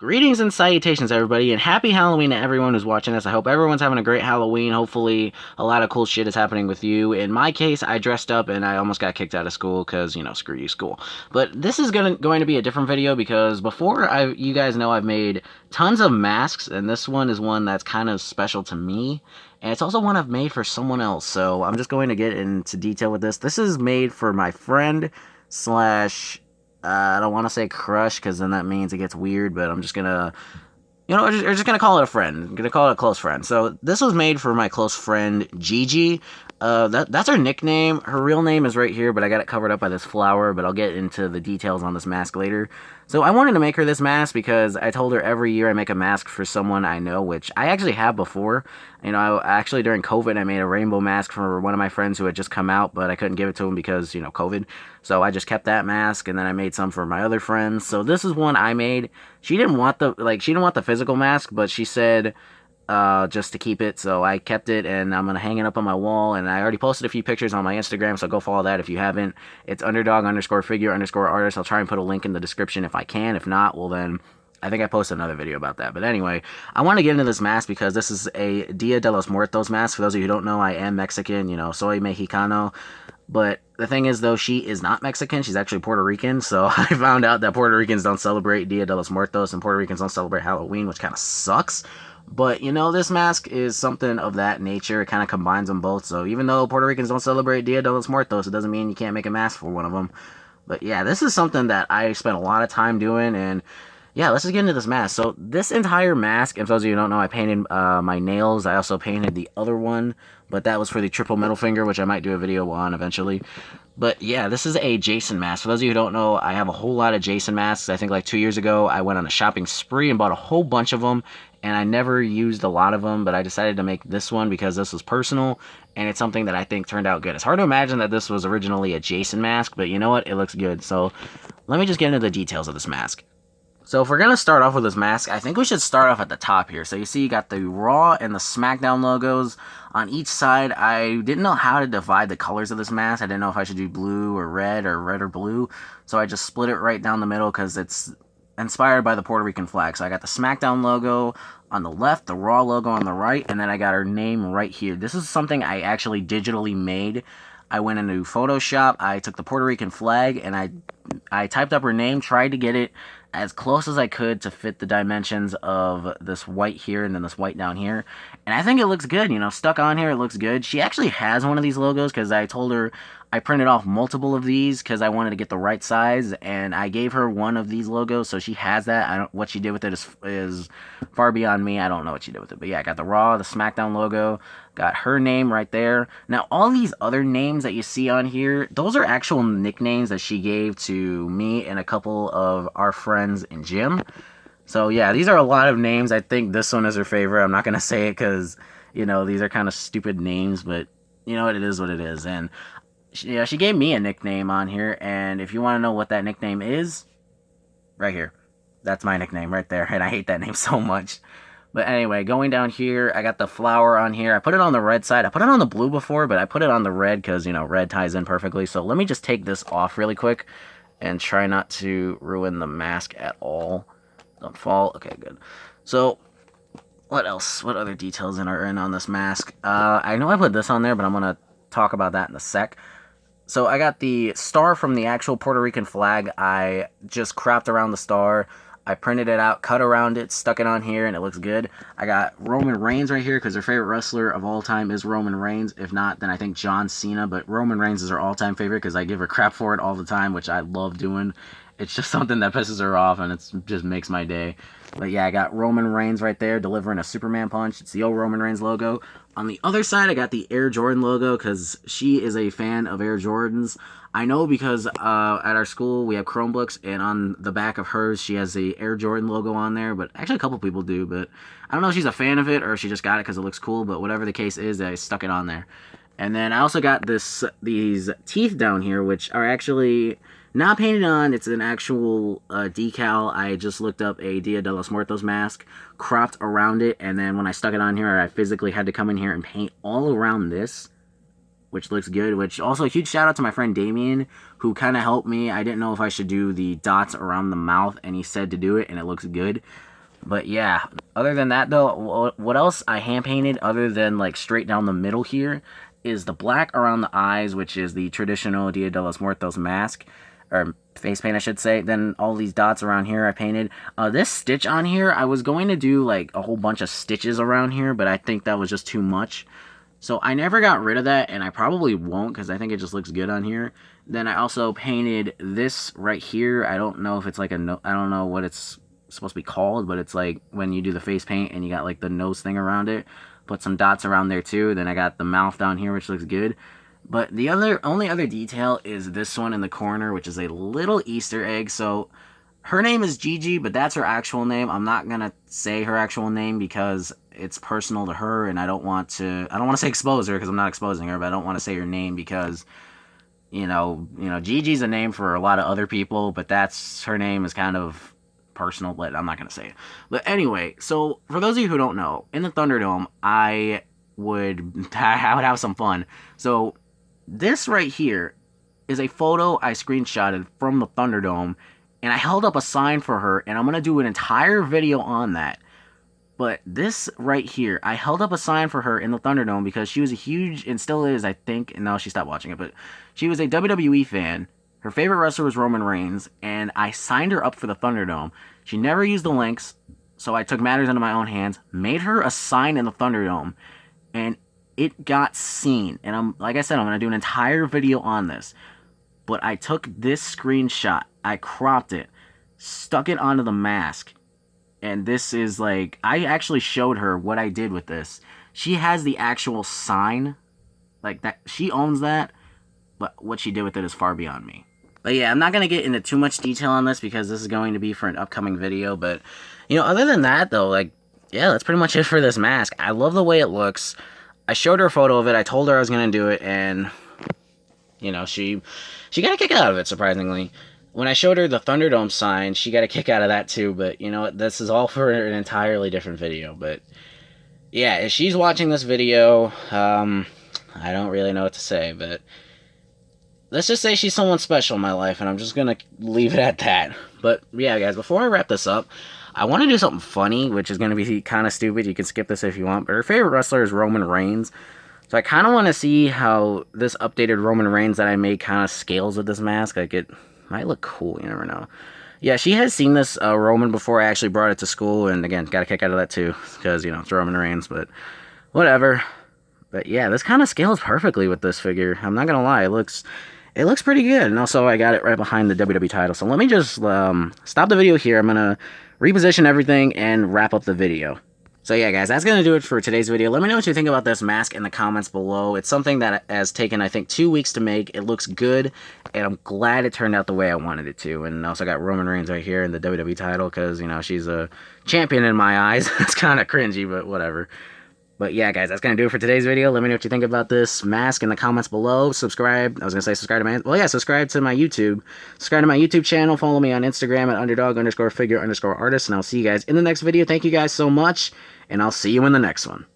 Greetings and salutations, everybody, and happy Halloween to everyone who's watching this. I hope everyone's having a great Halloween. Hopefully, a lot of cool shit is happening with you. In my case, I dressed up and I almost got kicked out of school because, screw you, school. But this is going to be a different video because you guys know I've made tons of masks, and this one is one that's kind of special to me. And it's also one I've made for someone else, so I'm just going to get into detail with this. This is made for my friend slash I don't want to say crush because then that means it gets weird, but I'm just gonna, we're just gonna call it a friend. I'm gonna call it a close friend. So this was made for my close friend Gigi. That's her nickname. Her real name is right here, but I got it covered up by this flower. But I'll get into the details on this mask later. So I wanted to make her this mask because I told her every year I make a mask for someone I know, which I actually have before. Actually during COVID I made a rainbow mask for one of my friends who had just come out, but I couldn't give it to him because, COVID. So I just kept that mask, and then I made some for my other friends. So this is one I made. She didn't want the physical mask, but she said just to keep it, so I kept it, and I'm gonna hang it up on my wall. And I already posted a few pictures on my Instagram, so go follow that if you haven't. It's underdog_figure_artist. I'll try and put a link in the description if I can. If not, well then I think I posted another video about that. But anyway, I want to get into this mask because this is a Dia de los Muertos mask. For those of you who don't know, I am Mexican, soy mexicano. But the thing is, though, she is not Mexican. She's actually Puerto Rican. So I found out that Puerto Ricans don't celebrate Dia de los Muertos and Puerto Ricans don't celebrate Halloween, which kind of sucks. But, this mask is something of that nature. It kind of combines them both. So even though Puerto Ricans don't celebrate Dia de los Muertos, it doesn't mean you can't make a mask for one of them. But yeah, this is something that I spent a lot of time doing. And yeah, let's just get into this mask. So this entire mask, and for those of you who don't know, I painted my nails. I also painted the other one, but that was for the triple middle finger, which I might do a video on eventually. But yeah, this is a Jason mask. For those of you who don't know, I have a whole lot of Jason masks. I think like 2 years ago, I went on a shopping spree and bought a whole bunch of them, and I never used a lot of them, but I decided to make this one because this was personal, and it's something that I think turned out good. It's hard to imagine that this was originally a Jason mask, but you know what? It looks good. So let me just get into the details of this mask. So if we're going to start off with this mask, I think we should start off at the top here. So you see you got the Raw and the SmackDown logos on each side. I didn't know how to divide the colors of this mask. I didn't know if I should do blue or red or blue. So I just split it right down the middle because it's inspired by the Puerto Rican flag. So I got the SmackDown logo on the left, the Raw logo on the right, and then I got her name right here. This is something I actually digitally made. I went into Photoshop, I took the Puerto Rican flag, and I typed up her name, tried to get it as close as I could to fit the dimensions of this white here and then this white down here. And I think it looks good, stuck on here, it looks good. She actually has one of these logos because I told her I printed off multiple of these because I wanted to get the right size, and I gave her one of these logos, so she has that. What she did with it is far beyond me. I don't know what she did with it, but yeah, I got the Raw, the SmackDown logo, got her name right there. Now, all these other names that you see on here, those are actual nicknames that she gave to me and a couple of our friends in gym. So yeah, these are a lot of names. I think this one is her favorite. I'm not going to say it because, these are kind of stupid names, but it is what it is. And she gave me a nickname on here, and if you want to know what that nickname is, right here. That's my nickname right there, and I hate that name so much. But anyway, going down here, I got the flower on here. I put it on the red side. I put it on the blue before, but I put it on the red because, red ties in perfectly. So let me just take this off really quick and try not to ruin the mask at all. Don't fall. Okay, good. So what else? What other details are in on this mask? I know I put this on there, but I'm going to talk about that in a sec. So I got the star from the actual Puerto Rican flag. I just cropped around the star. I printed it out, cut around it, stuck it on here, and it looks good. I got Roman Reigns right here because her favorite wrestler of all time is Roman Reigns. If not, then I think John Cena. But Roman Reigns is her all-time favorite because I give her crap for it all the time, which I love doing. It's just something that pisses her off, and it just makes my day. But yeah, I got Roman Reigns right there delivering a Superman punch. It's the old Roman Reigns logo. On the other side, I got the Air Jordan logo because she is a fan of Air Jordans. I know because at our school we have Chromebooks, and on the back of hers she has the Air Jordan logo on there. But actually a couple people do, but I don't know if she's a fan of it or if she just got it because it looks cool. But whatever the case is, I stuck it on there. And then I also got these teeth down here, which are actually not painted on. It's an actual decal. I just looked up a Dia de los Muertos mask, cropped around it, and then when I stuck it on here, I physically had to come in here and paint all around this, which looks good. Which also a huge shout out to my friend Damien, who kind of helped me. I didn't know if I should do the dots around the mouth, and he said to do it, and it looks good. But yeah, other than that though, what else I hand painted other than like straight down the middle here is the black around the eyes, which is the traditional Dia de los Muertos mask, or face paint I should say. Then all these dots around here I painted. This stitch on here, I was going to do like a whole bunch of stitches around here, but I think that was just too much. So I never got rid of that, and I probably won't because I think it just looks good on here. Then I also painted this right here. I don't know if it's like a I don't know what it's supposed to be called, but it's like when you do the face paint and you got like the nose thing around it. Put some dots around there too. Then I got the mouth down here, which looks good. But the only other detail is this one in the corner, which is a little Easter egg. So her name is Gigi, but that's her actual name. I'm not gonna say her actual name because it's personal to her, and I don't want to say expose her because I'm not exposing her, but I don't want to say her name because Gigi's a name for a lot of other people, but that's her name is kind of personal, but I'm not gonna say it. But anyway, so for those of you who don't know, in the Thunderdome, I would have some fun. So this right here is a photo I screenshotted from the Thunderdome, and I held up a sign for her, and I'm gonna do an entire video on that. But this right here, I held up a sign for her in the Thunderdome because she was a huge, and still is, I think, no, she stopped watching it, but she was a WWE fan. Her favorite wrestler was Roman Reigns, and I signed her up for the Thunderdome. She never used the links, so I took matters into my own hands, made her a sign in the Thunderdome, and it got seen. And like I said, I'm going to do an entire video on this. But I took this screenshot, I cropped it, stuck it onto the mask, and this is like, I actually showed her what I did with this. She has the actual sign, like that, she owns that, but what she did with it is far beyond me. But yeah, I'm not going to get into too much detail on this because this is going to be for an upcoming video, but, other than that, though, like, yeah, that's pretty much it for this mask. I love the way it looks. I showed her a photo of it, I told her I was going to do it, and, she got a kick out of it, surprisingly. When I showed her the Thunderdome sign, she got a kick out of that too, but you know what, this is all for an entirely different video. But yeah, if she's watching this video, I don't really know what to say, but let's just say she's someone special in my life, and I'm just gonna leave it at that. But yeah, guys, before I wrap this up, I want to do something funny, which is gonna be kind of stupid. You can skip this if you want, but her favorite wrestler is Roman Reigns. So I kind of want to see how this updated Roman Reigns that I made kind of scales with this mask. Like, it might look cool, you never know. Yeah, she has seen this Roman before I actually brought it to school, and again, got a kick out of that too, because, it's Roman Reigns, but whatever. But yeah, this kind of scales perfectly with this figure. I'm not gonna lie, it looks pretty good, and also I got it right behind the WWE title. So let me just stop the video here. I'm gonna reposition everything and wrap up the video. So yeah, guys, that's going to do it for today's video. Let me know what you think about this mask in the comments below. It's something that has taken, I think, 2 weeks to make. It looks good, and I'm glad it turned out the way I wanted it to. And also got Roman Reigns right here in the WWE title because, she's a champion in my eyes. It's kind of cringy, but whatever. But yeah, guys, that's going to do it for today's video. Let me know what you think about this mask in the comments below. Subscribe. I was going to say subscribe to my... Well, yeah, subscribe to my YouTube. Subscribe to my YouTube channel. Follow me on Instagram at underdog_figure_artist. And I'll see you guys in the next video. Thank you guys so much. And I'll see you in the next one.